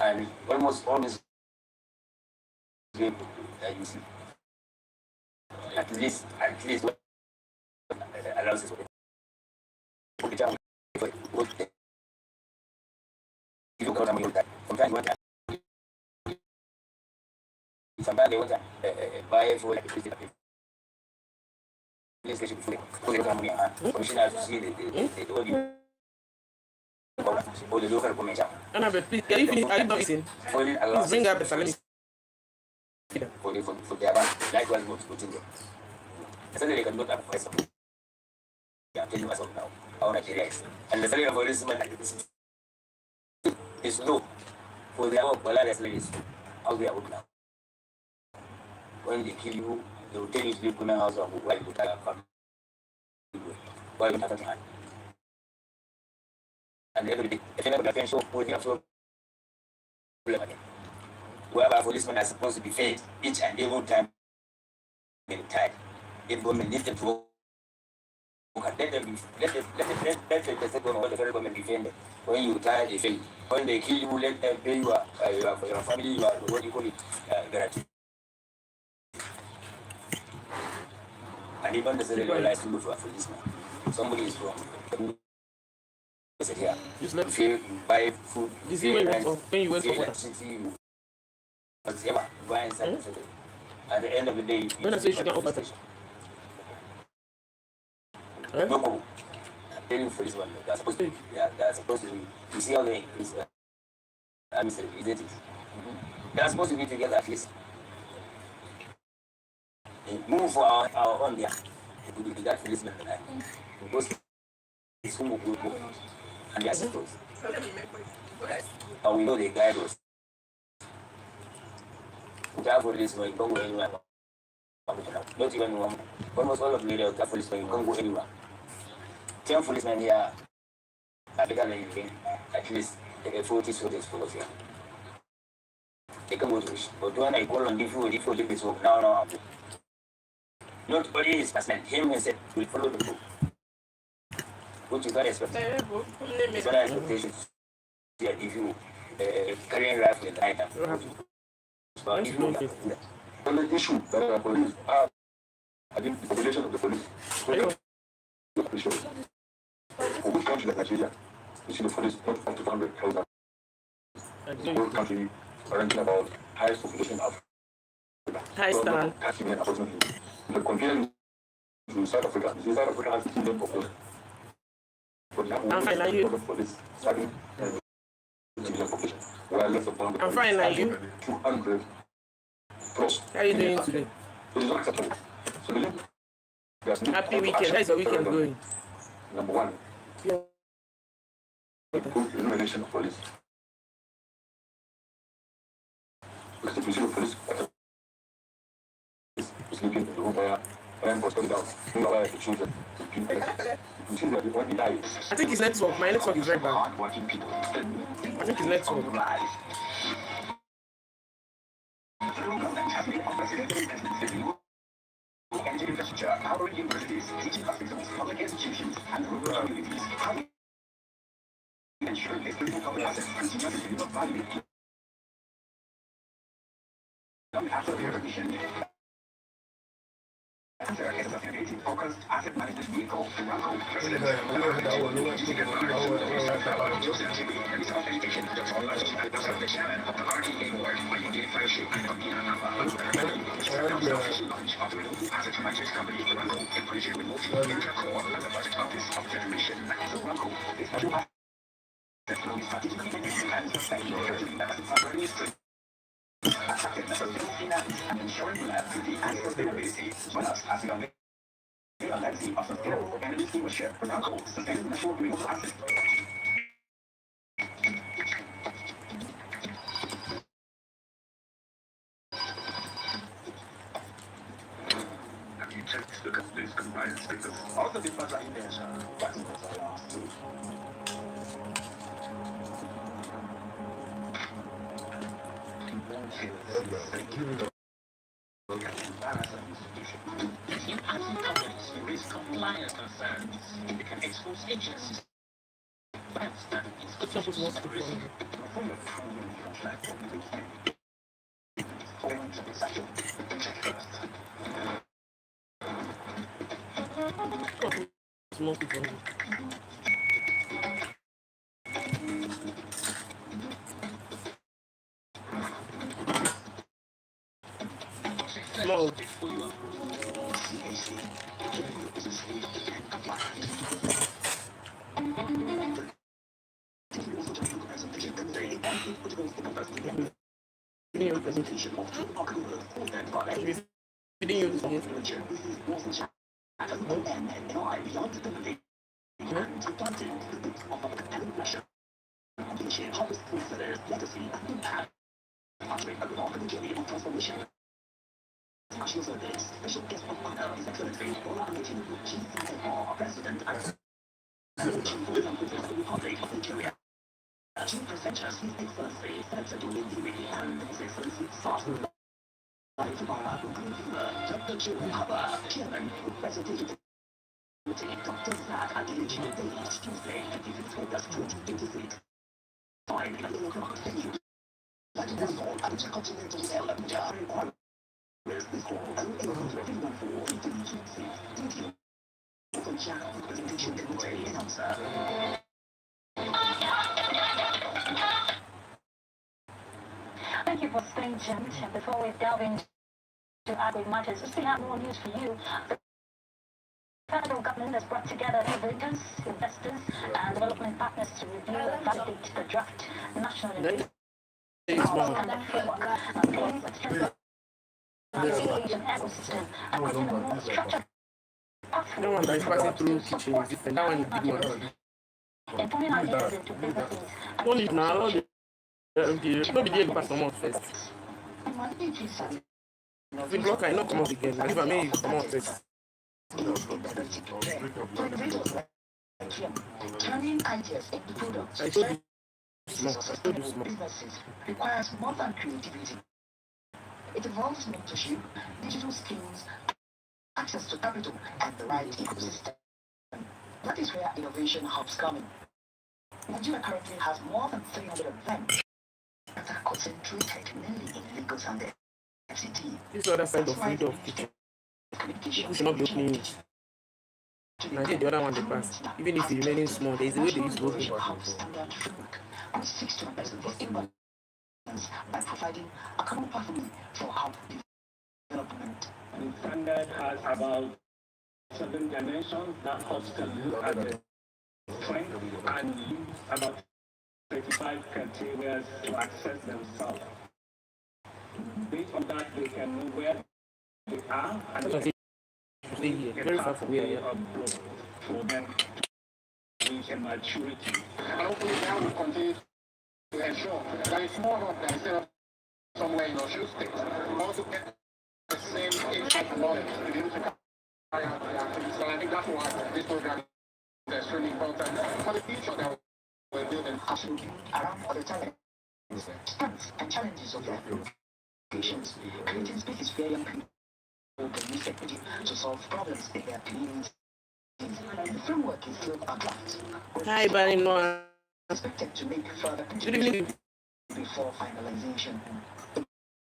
And almost all these people that you see, at least allows us to put it down. Sometimes they want to buy for like PlayStation 4. Commissioner to see the audio. Or the local commission. Annabelle, please, are you not eating? Please bring up the salami. For their bank, likewise not put in there. Suddenly they cannot have price. I'm telling you as of now, how Nigeria is. And the salary of policemen is low. For their work, well, that's like how they are working now. When they kill you, they will tell you to leave the house or why you tell family. Why you have a hand. And every day, if you never get show, we have problem again. Whoever policemen are supposed to be fed each and every time they retire. If government needs them to work, let them be, let the federal government defend them. When you retire, they fail. When they kill you, let them pay you for your family, you are, what do you call it, guarantee. And even the salary lies to for a policeman. Somebody is wrong. Here. If you buy food, when you went for water. Whatever, buy and sell. At the end of the day, when I say you should not offer station. No, I'm telling you for this one, they're supposed to be. Yeah, they're supposed to be. You see how they increase isn't it? They're supposed to be together at least. They move for our own there. It could be that policeman and I. Because it's who will go. And they are supposed. And we know they guide us. Without policemen, you can't go anywhere. Not even one. Almost all of the area without policemen, you can't go anywhere. 10 policemen here are better than you can. At least they get 40 soldiers for us here. They can go to wish. But when I call on different people, now. Not only his person, him himself will follow the book. What you got expect? It's not an expectation. If you carrying rifle at night, but if you the issue that police are, I think the population of the police. For which country like Nigeria, you see the police not up to 100,000. The whole country are ranking about highest population of Africa. Highest than 30 million approximately. But comparing to South Africa, South Africa has 2 million population. But now we for this starting 2 million population. I'm fine, like you. 200 plus. How are you doing today? So it's not acceptable. So the happy weekend. How's your weekend going? Number one. Yeah. Improve elimination of police. Because if you see the police sleeping in the room where was coming down, the children. You see that when he dies. I think his network, my network is very bad. I think his network. Empowering universities, teaching hospitals, public institutions, and rural communities. How we ensure this critical public assets continue to deliver value after the recognition. Answer is a innovative, focused asset management vehicle to RACO. President education, Dr. Olajide, the chairman of the RTA board, Ayinde Fayoshe, and official launch of the renewable asset management company, RACO, in conjunction with Multi-Inter-Core and the budget office of Federation. So RACO is a new asset that will be strategically in its hands and encouraging that as attractiveness of finance and ensuring reliability and sustainability. Join us as we unveil a legacy of sustainable energy stewardship with RACO, sustainable national renewable assets. Look at this combined status. All the difference are in there, sir. Thank you. companies raise compliance concerns. It can expose agencies that institutions raising from a contract No. Thank you for staying tuned. And before we delve into agri matters, we have more news for you. The federal government has brought together innovators, investors, and development partners to review and validate the draft national innovation framework, aims at strengthening the Asian ecosystem and creating a more structured That one that is passing through kitchen is different. That one is the big one. and turning ideas into businesses. Don't leave now. Allow the no be there to pass someone first. The blocker, I not come out again. If I may, you come out first. turning ideas into products. I told you small. I told you small. Businesses requires more than creativity. It involves mentorship, digital skills, access to capital, and the right ecosystem. That is where innovation hubs come in. Nigeria currently has more than 300 of them that are concentrated mainly in Lagos and the FCT. This other side of freedom of kitchen. People should not be opening it. I think the other one they pass. Even if it's remaining small, there is a way they use to open it. Standard framework, which seeks to address this imbalance by providing a common pathway for hub development. The standard has about 7 dimensions that helps to look at the strength and use about 35 criteria to access themselves. Based on that, they can know where they are and Stay here, very far from where I am. for them to reach a maturity. And hopefully now we continue to ensure that it's more of that instead of somewhere in Osun State, we also get the same impact of knowledge to be able to carry out the activities. So I think that's why this program is extremely important for the future that we're building. Absolutely. Around other talents, strengths, and challenges of their applications, creating spaces where young people can use technology to solve problems in their communities. The framework is still a draft. Hi, Barry. No. Expected to make further Good evening. before finalization.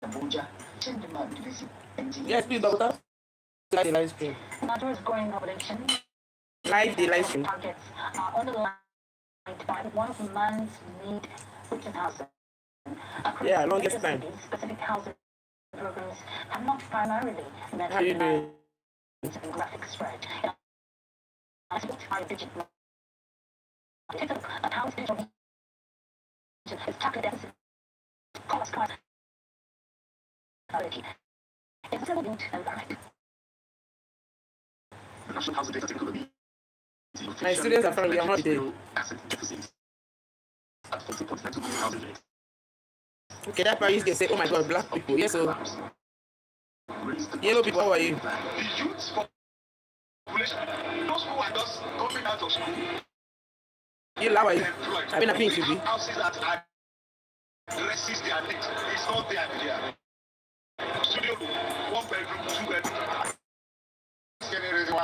Abuja, change demand division, Yes, please, doctor. Live the live stream. Nigeria's growing population Live the live stream. targets are underlined by one of man's need, which is housing. Yeah, longest time. Specific housing programs have not primarily met How you doing? demographic spread. As looked by digital, take a look at how digital is tackling deficit, cost card, it's still linked and direct. National Housing Data Technology. My students are from your holiday. Asset deficit at 14.92 billion housing units. Okay, that Paris can say, oh my god, black people. Yes, so yellow people, how are you? The youth population, those who are just coming out of school, You how are you? employed, I mean, I think you be. houses that are resist their needs. It's not there. Studio room, 1 bedroom, 2 bedroom.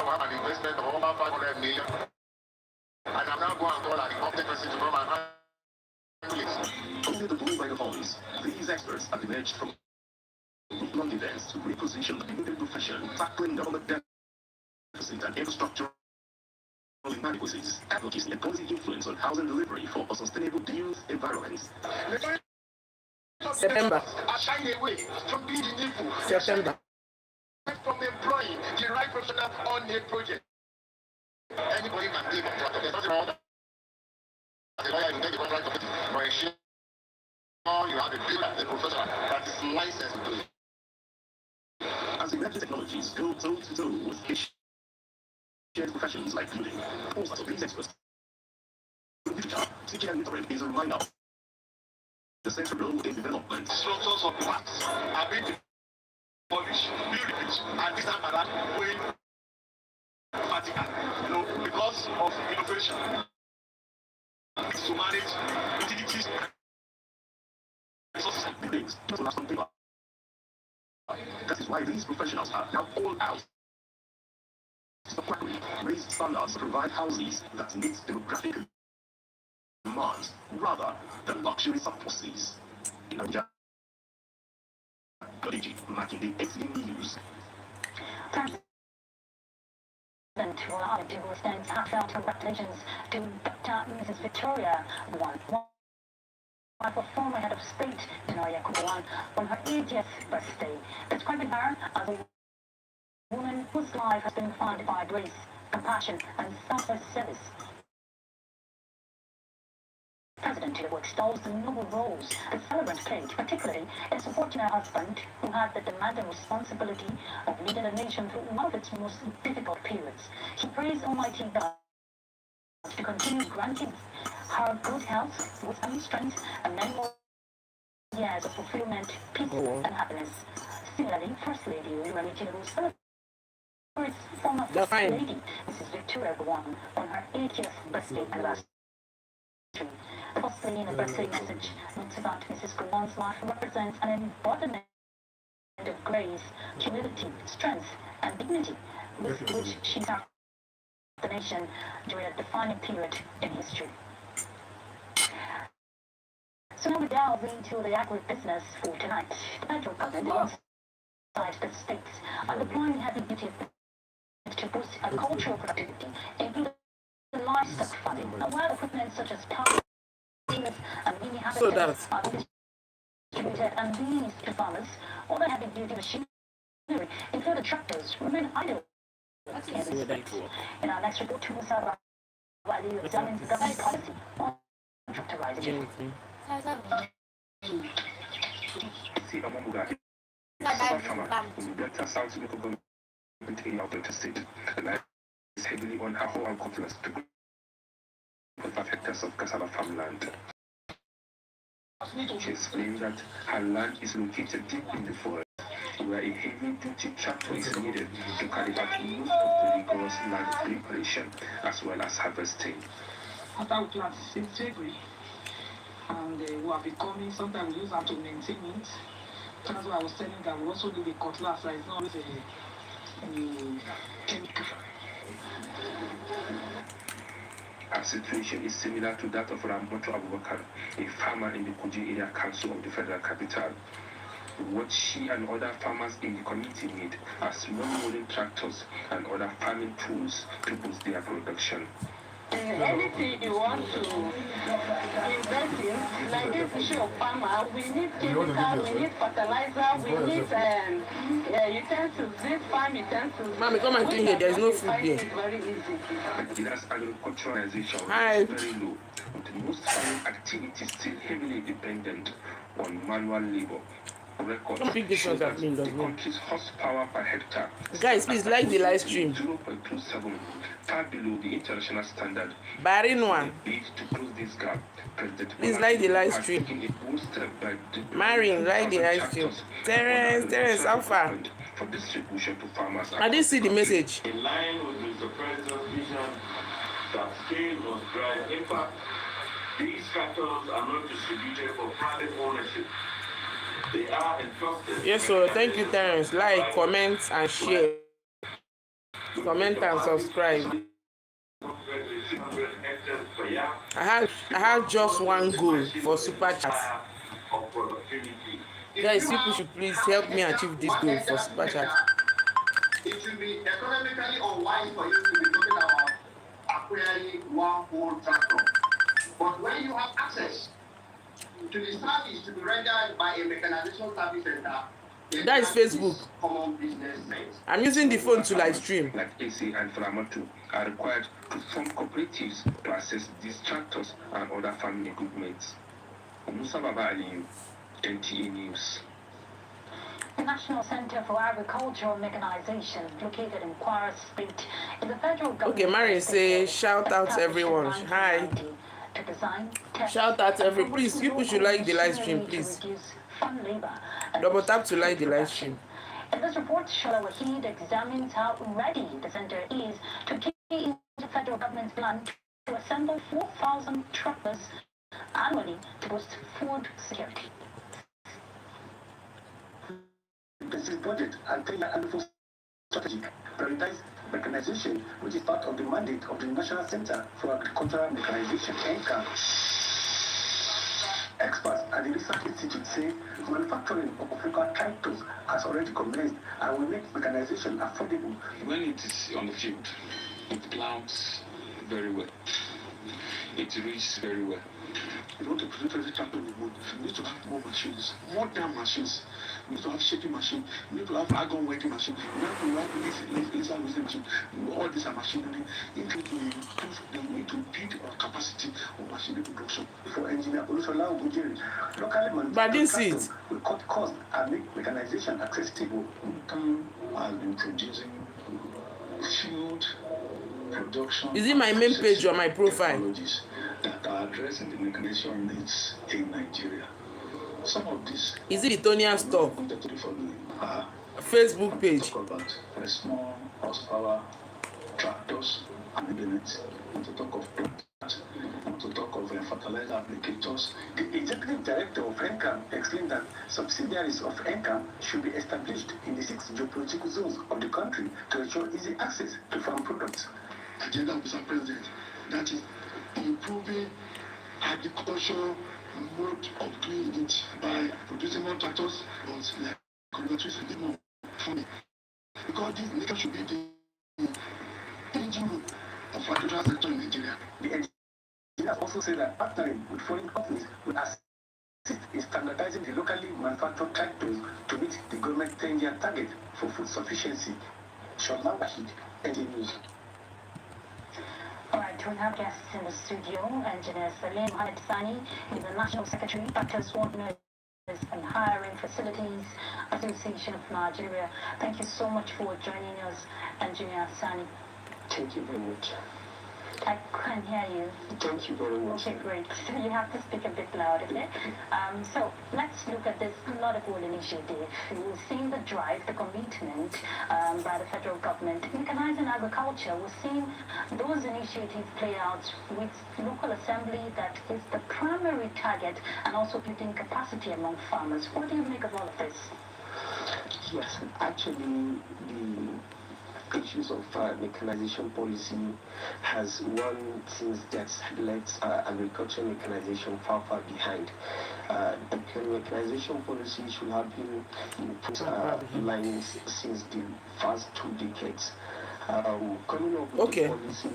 now have an investment of over 500 million. And I'm now going to call an incompetent person to come and handle it. Only the bull by the horns. These experts have emerged from long events to reposition the building profession, tackling government deficit and infrastructure inadequacies, advocacy and policy influence on housing delivery for a sustainable built environment. September. September. From employing the right professional on a project. Anybody can take a contract. There's nothing wrong. As a lawyer, you take the contract of it, but ensure you have a builder, a professional that is licensed to do it. As emerging technologies go toe-to-toe with shared professions like building, most of these experts teaching and mentoring is a reminder of the central role in development. Structures of parts are being polished, built, and this time around going vertical, because of innovation. It's to manage utilities, resources, and buildings to last on paper. That is why these professionals are now all out to quickly raise standards to provide houses that meet demographic demands rather than luxury surpluses. In Nigeria, marking the 18 news. To allow to extend heartfelt congratulations to Dr. Mrs. Victoria One, wife of former head of state Tonia'sTalk, on her 80th birthday, describing her as a woman whose life has been defined by grace, compassion, and selfless service. President Tinubu extols the noble roles the celebrant played, particularly in supporting her husband, who had the demanding responsibility of leading the nation through one of its most difficult periods. He praised Almighty God to continue granting her good health, wisdom, strength, and many more years of fulfillment, peace, and happiness. Similarly, First Lady Remy Tinubu celebrates former First Lady Mrs. Victoria One on her 80th birthday anniversary. The First Lady in a birthday message notes that Mrs. Gowon's life represents an embodiment of grace, humility, strength, and dignity with which she served the nation during a defining period in history. So now we delve into the agribusiness for tonight. The federal government, alongside the states, are deploying heavy-duty to boost agricultural productivity, including livestock farming, and while equipment such as power and mini habitats are being distributed and being used to farmers, other heavy-duty machinery, including tractors, remain idle. In our next report, to Musa Wali examines the government policy on tractorization. South local government area of the state relies heavily on her whole confidence to grow 5 hectares of cassava farmland. She explained that her land is located deep in the forest, where a heavy-duty tractor is needed to carry out most of the rigorous land preparation as well as harvesting. After we plant since February, and we have been coming, sometimes we use her to maintain it. That's why I was telling that we also need a cutlass, so it's not always a chemical. Her situation is similar to that of Ramoto Abubakar, a farmer in the Kuji area council of the federal capital. What she and other farmers in the community need are small modern tractors and other farming tools to boost their production. Anything you want to invest in, like this issue of farmer, we need chemical, we need fertilizer, we need utensils, this farm utensils. Mommy, come and clean here, there's no food here. It's very easy. Nigeria's agriculturalization is very low, with most farming activities still heavily dependent on manual labor. Records show that the country's horsepower per hectare, guys, please like the live stream. 0.27, far below the international standard. Barinwa, To close this gap, please like the live stream. Marin, like the live stream. Terence, Alpha. For distribution to farmers. I didn't see the message. In line with Mr. President's vision that scale must drive impact, these tractors are not distributed for private ownership. They are entrusted. Yes, so thank you, Terence. Like, comment, and share. comment and subscribe. I have just one goal for super chat. Guys, people should please help me achieve this goal for super chat. It will be economically unwise for you to be talking about acquiring one whole tractor. But when you have access to the service to be rendered by a mechanization service center, that is Facebook. Common business sense. I'm using the phone to live stream. Like AC and Flamoto are required to form cooperatives to access these tractors and other farming equipment. Musa Baba Aliyu, NTA News. The National Center for Agricultural Mechanization, located in Kwara State, is a federal government. Okay, Mary say shout out everyone. Hi. To design, shout out everyone. Please, people should like the live stream, please. Double tap to like the live stream. In this report, Shola Wahid examines how ready the center is to key into the federal government's plan to assemble 4,000 truckers annually to boost food security. This budget and 3-year annual strategy prioritize mechanization, which is part of the mandate of the National Center for Agricultural Mechanization, NCAM. Experts at the Research Institute say manufacturing of African tractors has already commenced and will make mechanization affordable. When it is on the field, it plows very well. It reaches very well. You want to produce every tractor in the world, you need to have more machines, more damn machines. You need to have shaping machine, you need to have argon working machine, you need to have laser welding machine. All these are machinery. We need to build our capacity of machinery production. For engineer Olusola Ogujere, locally but this is will cut costs and make mechanization accessible. Has been producing field production. Is it my main page or my profile? That are addressing the mechanization needs in Nigeria. Some of these is it the Tonia'sTalk Facebook page? Talk about small horsepower tractors and units. To talk of plants, to talk of fertilizer applicators. The executive director of NCAM explained that subsidiaries of NCAM should be established in the 6 geopolitical zones of the country to ensure easy access to farm products. Agenda, Mr. President, that is improving agriculture mode of doing it by producing more tractors, but like congratulations a bit more funny. Because this nigga should be the engine room of agricultural sector in Nigeria. The engineers also say that partnering with foreign companies will assist in standardizing the locally manufactured tractors to meet the government's 10-year target for food sufficiency. Shola Wahid, NTA News. All right, we have guests in the studio. Engineer Salim Mohamed Sani is the National Secretary, Tractors, Ordnance and Hiring Facilities Association of Nigeria. Thank you so much for joining us, Engineer Sani. Thank you very much. I can't hear you. Thank you very much. Okay, great. So you have to speak a bit louder, okay? So let's look at this laudable initiative. We've seen the drive, the commitment by the federal government. Mechanizing agriculture, we've seen those initiatives play out with local assembly that is the primary target and also building capacity among farmers. What do you make of all of this? Yes, actually, the issues of mechanization policy has one thing that left agriculture mechanization far behind. The mechanization policy should have been in lines since the first 2 decades. Coming up with the policy,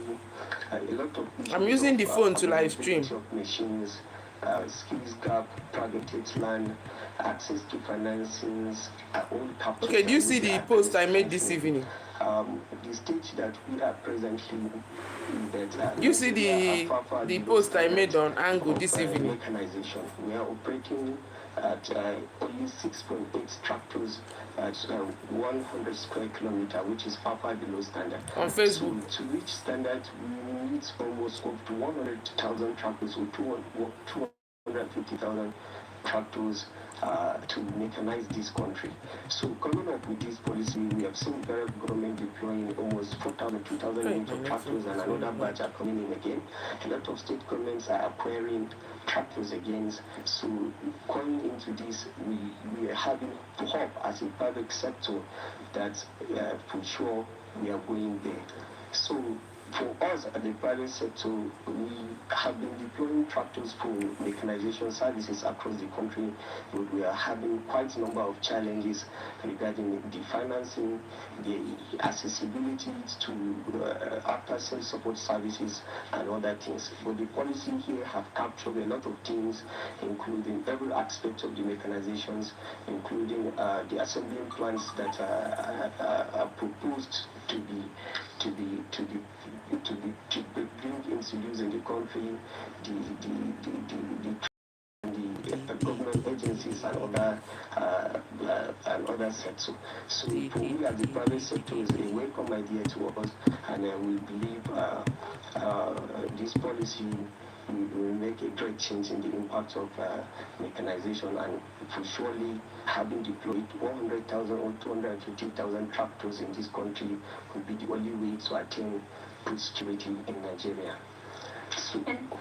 a lot of I'm using the phone to live stream. Machines, skills gap, targeted land, access to financings, okay, do you see the post I made this evening? The stage that we are presently in that you see the post I made on Angle this evening. Mechanization. We are operating at only 6.8 tractors at 100 square kilometer, which is far below standard. On Facebook. So to reach standard, we need almost up to 100,000 tractors or 250,000 tractors to mechanize this country. So coming up with this policy, we have seen federal government deploying almost 4,000, 2,000 units of tractors, and another batch are coming in again. A lot of state governments are acquiring tractors again. So going into this, we are having hope as a private sector that for sure we are going there. So for us at the private sector, we have been deploying tractors for mechanization services across the country, but we are having quite a number of challenges regarding the financing, the accessibility to after-sales support services and other things. But the policy here have captured a lot of things, including every aspect of the mechanizations, including the assembling plants that are proposed to be being introduced in the country, the government agencies and other sectors. So for we as the private sector is a welcome idea to us, and we believe this policy will make a great change in the impact of mechanization, and for surely having deployed 100,000 or 250,000 tractors in this country will be the only way to attain food security in Nigeria.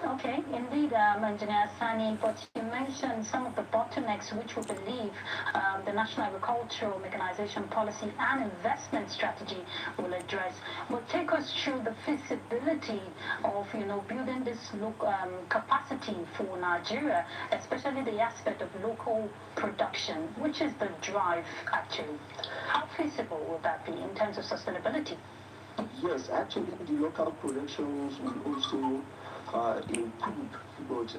Okay, indeed, Engineer Sani, but you mentioned some of the bottlenecks which we believe the National Agricultural Mechanization Policy and Investment Strategy will address. But take us through the feasibility of, building this capacity for Nigeria, especially the aspect of local production, which is the drive, actually. How feasible would that be in terms of sustainability? Yes, actually, the local productions will also improve, but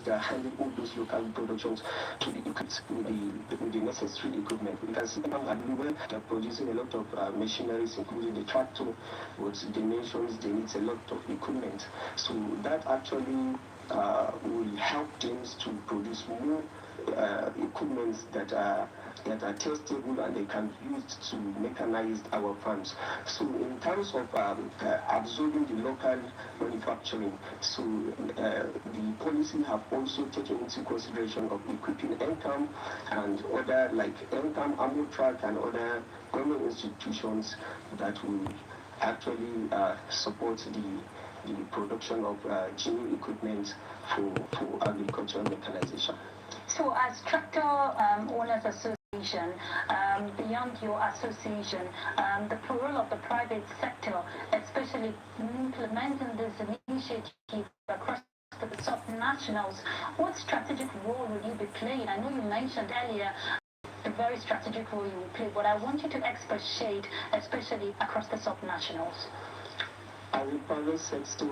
that handle all those local productions to be equipped with the necessary equipment. We can see now at Luwe, they're producing a lot of machineries, including the tractor, but they mentioned they need a lot of equipment. So that actually will help them to produce more equipment that are testable and they can be used to mechanize our farms. So in terms of absorbing the local manufacturing, so the policy have also taken into consideration of equipping NCAM and other like NCAM, Ammo Track and other government institutions that will actually support the production of genuine equipment for agricultural mechanization. So as Tractor Owners Association, beyond your association, the role of the private sector, especially implementing this initiative across the subnationals, what strategic role will you be playing? I know you mentioned earlier the very strategic role you will play, but I want you to expatiate, especially across the subnationals. As a private sector,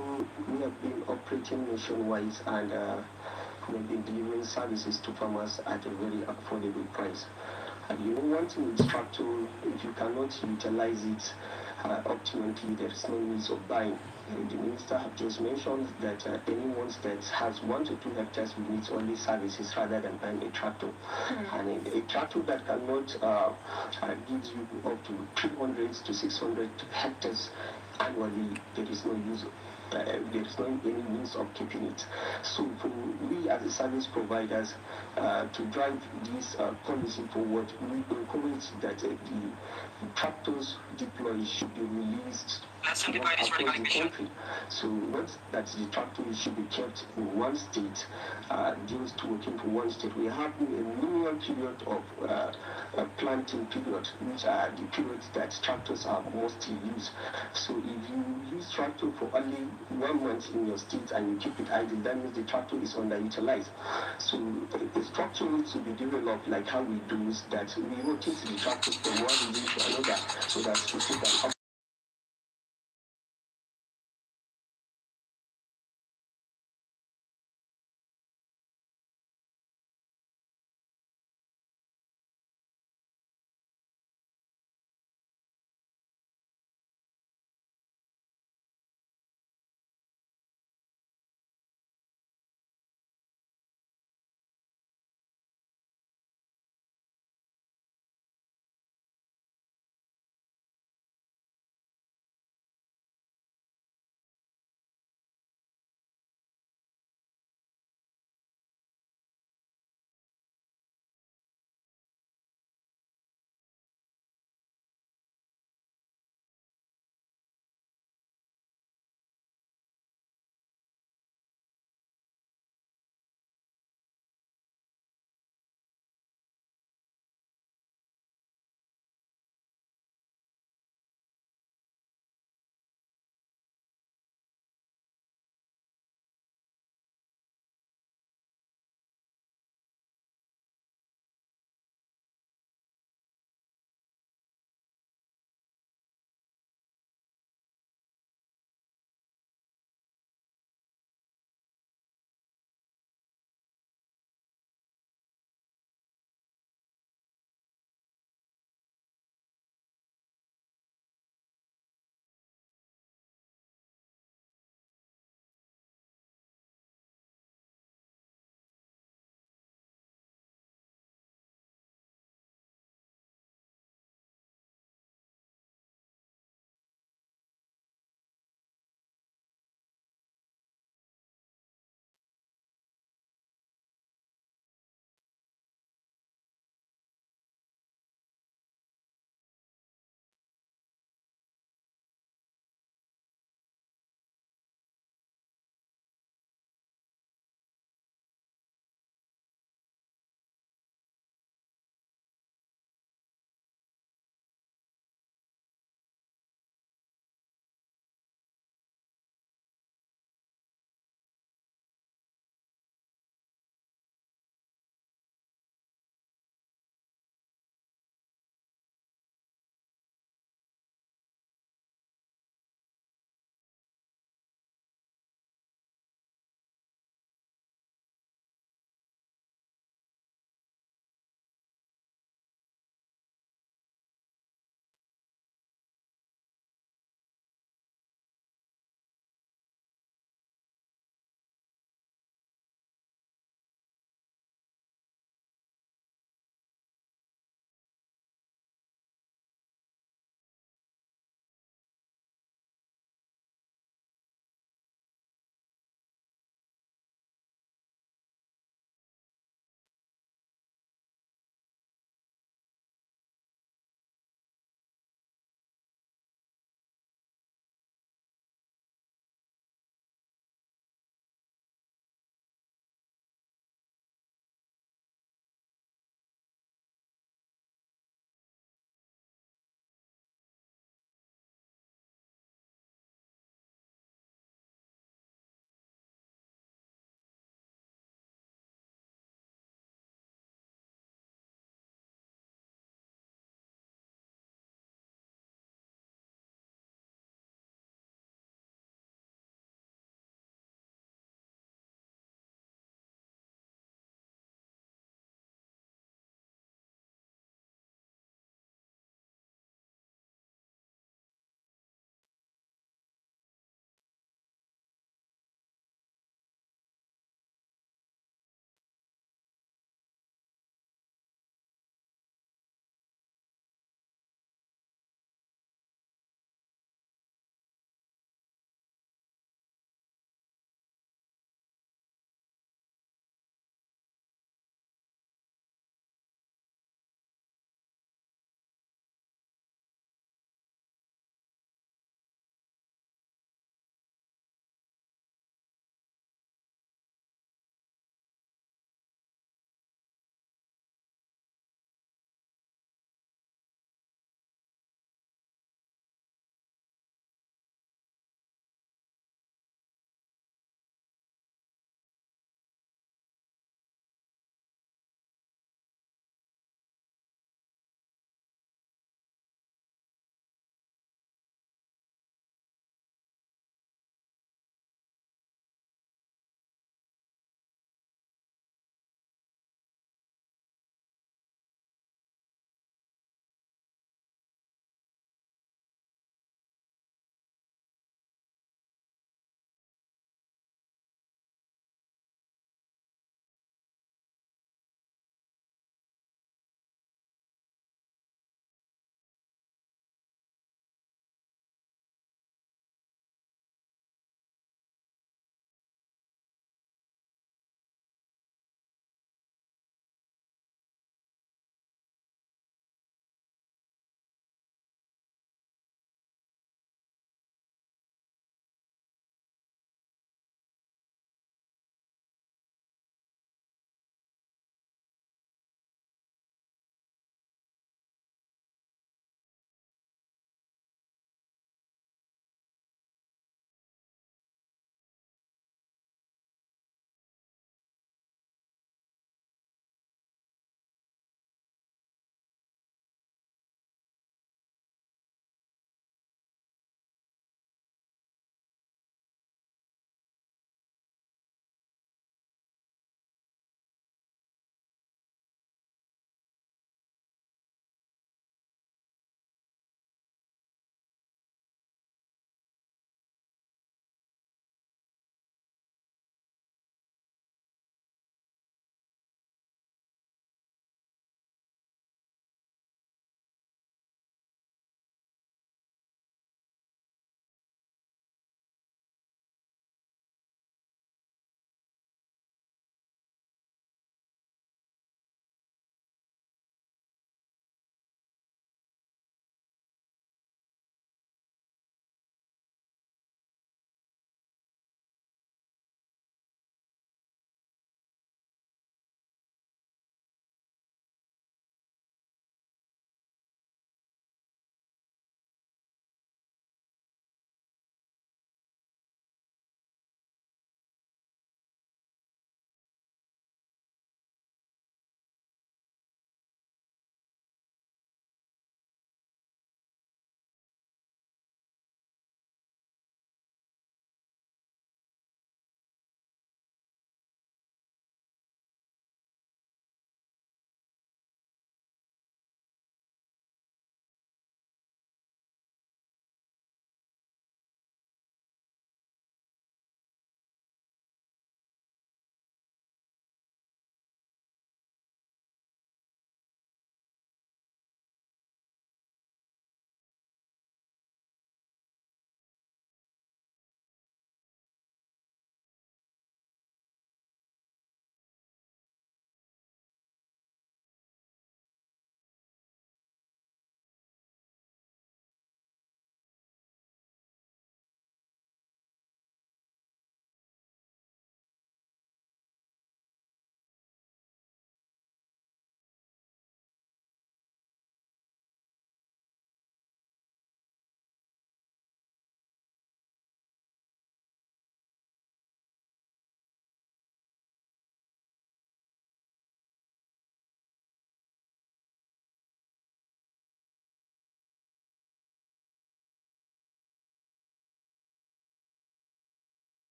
we have been operating nationwide and we have been delivering services to farmers at a very affordable price. And one thing with tractor, if you cannot utilize it optimally, there is no need of buying. The minister have just mentioned that anyone that has 1 to 2 hectares will need only services rather than buying a tractor. And a tractor that cannot give you up to 300 to 600 hectares annually, there is no use. There is no any means of keeping it. So for we as a service providers to drive this policy forward, we encourage that the tractors deployed should be released across the country. So once that the tractors should be kept in one state, just working for one state. We have a minimum period of planting period, which are the periods that tractors are mostly used. So if you use tractor for only 1 month in your state and you keep it idle, that means the tractor is underutilized. So the structure needs to be developed like how we do is that we rotate the tractors from one region to another so that we can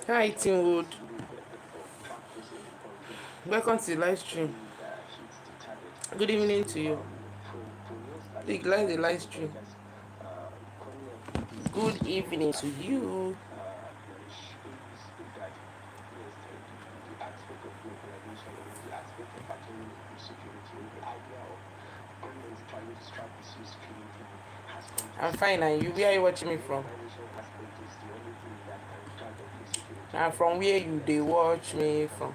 Hi, Teamwood. Welcome to the live stream. Good evening to you. Big like the live stream. Good evening to you. I'm fine, and you? Where are you watching me from? And from where you they watch me from?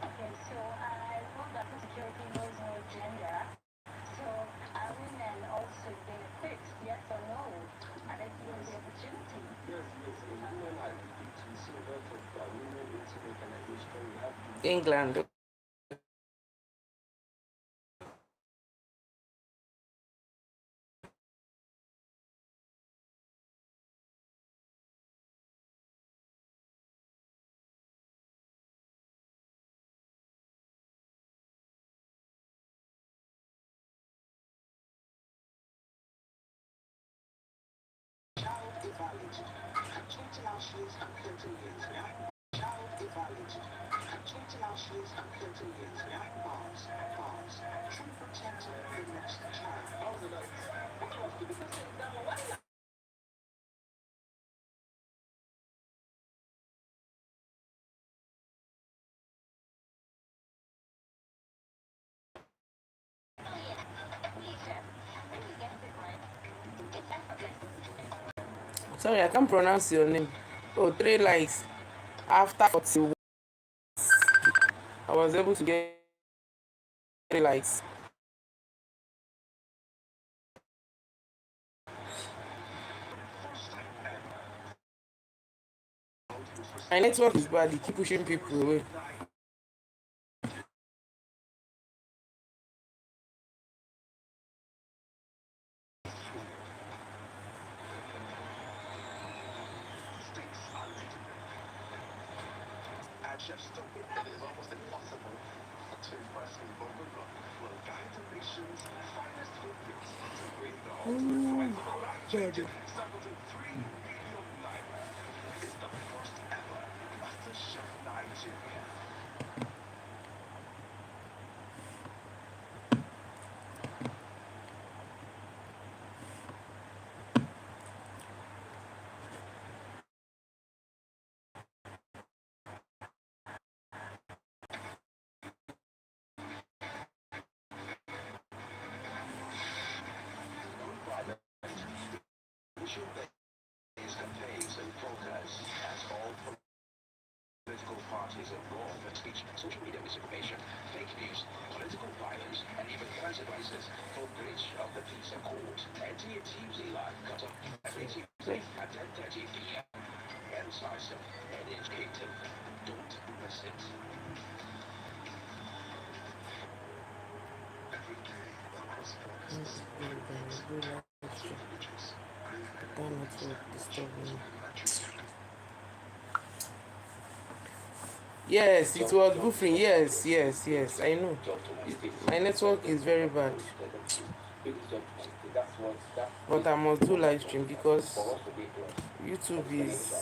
Okay, so I hope that food security knows no gender. So are women also being equipped, yes or no? Are they given the opportunity? England. Sorry, I can't pronounce your name. Oh, 3 likes. After 41, I was able to get 3 likes. My network is bad. They keep pushing people away. Political parties involved in speech, social media misinformation, fake news, political violence, and even consequences for breach of the peace accord. NTA Tuesday Live comes up every Tuesday at 10:30 p.m. Incisive and educative. Don't miss it. Every day, across borders, Yes, it was goofing. Yes, I know. My network is very bad. But I must do live stream because YouTube is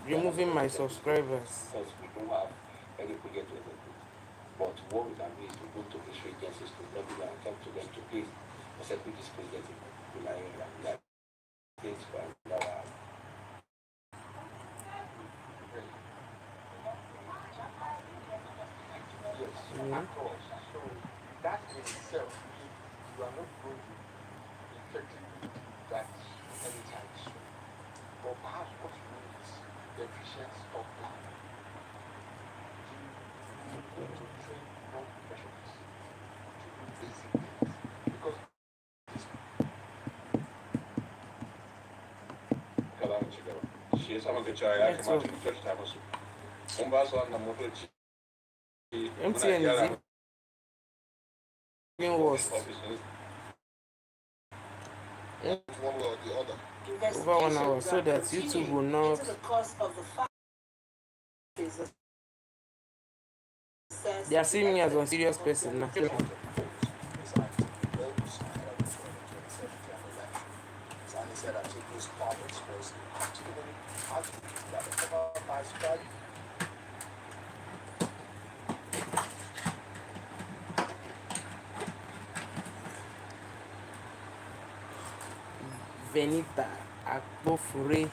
removing my subscribers. But what we can do is to go to history agencies to lobby and talk to them to please accept this project in Nigeria. Things for our Of course. So that in itself means you are not going to effectively do that anytime soon. But perhaps what you need is the efficiency of planning. You need to train young professionals to do basic things. Because shi yasa muka cewa ya kamata mu kyautata musu mun ba su wannan motoci MTN is even worse. one way or the other. Over 1 hour so that YouTube will not. They are seeing me as a serious person now. Venita Akpofure.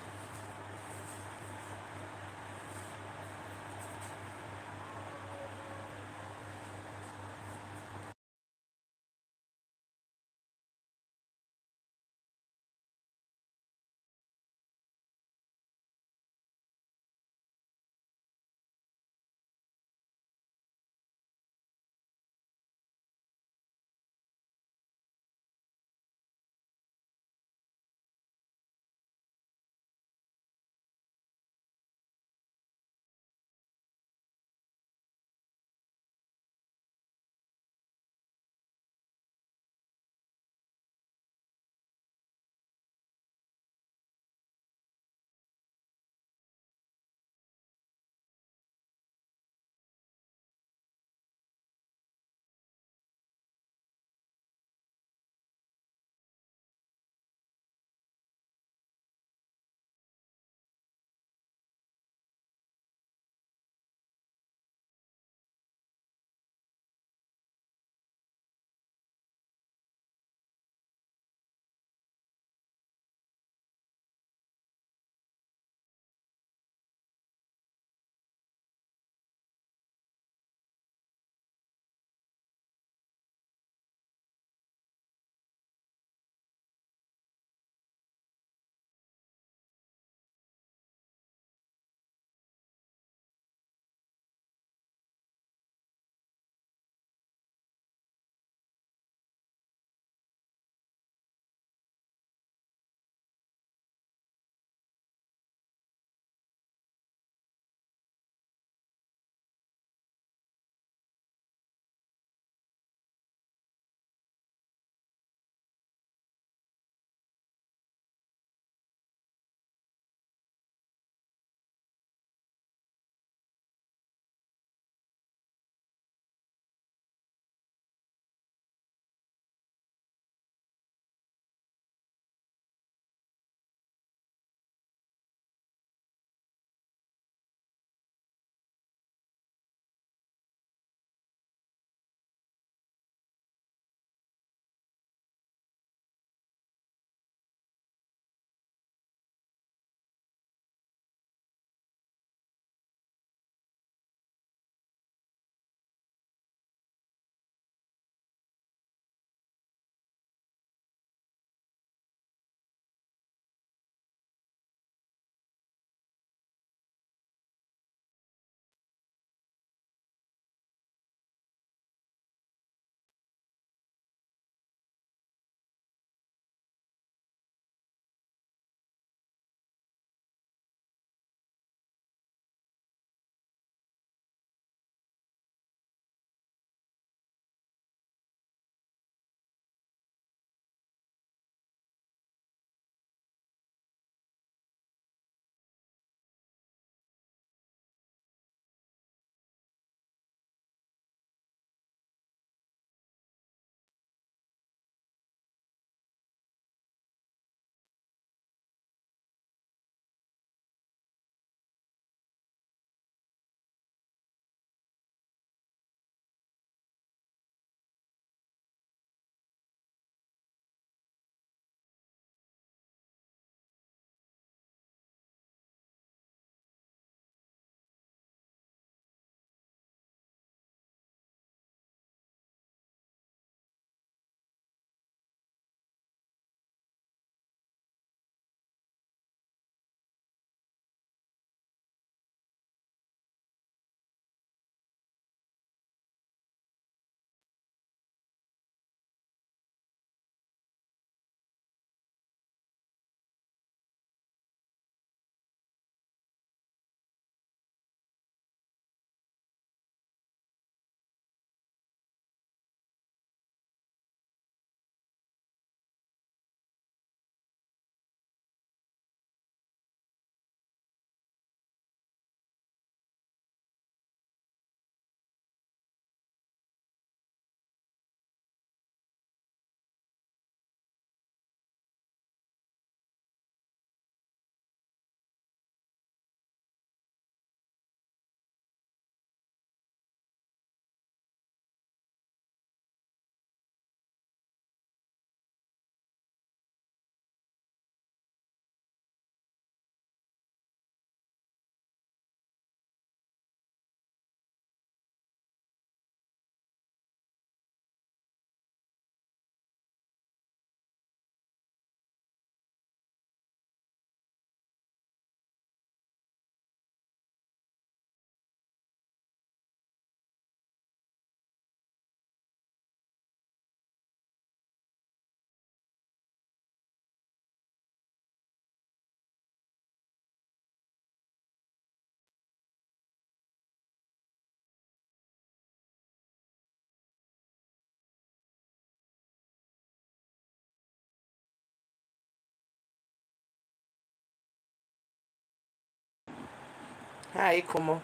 Hi, Komo.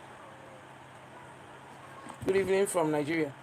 Good evening from Nigeria.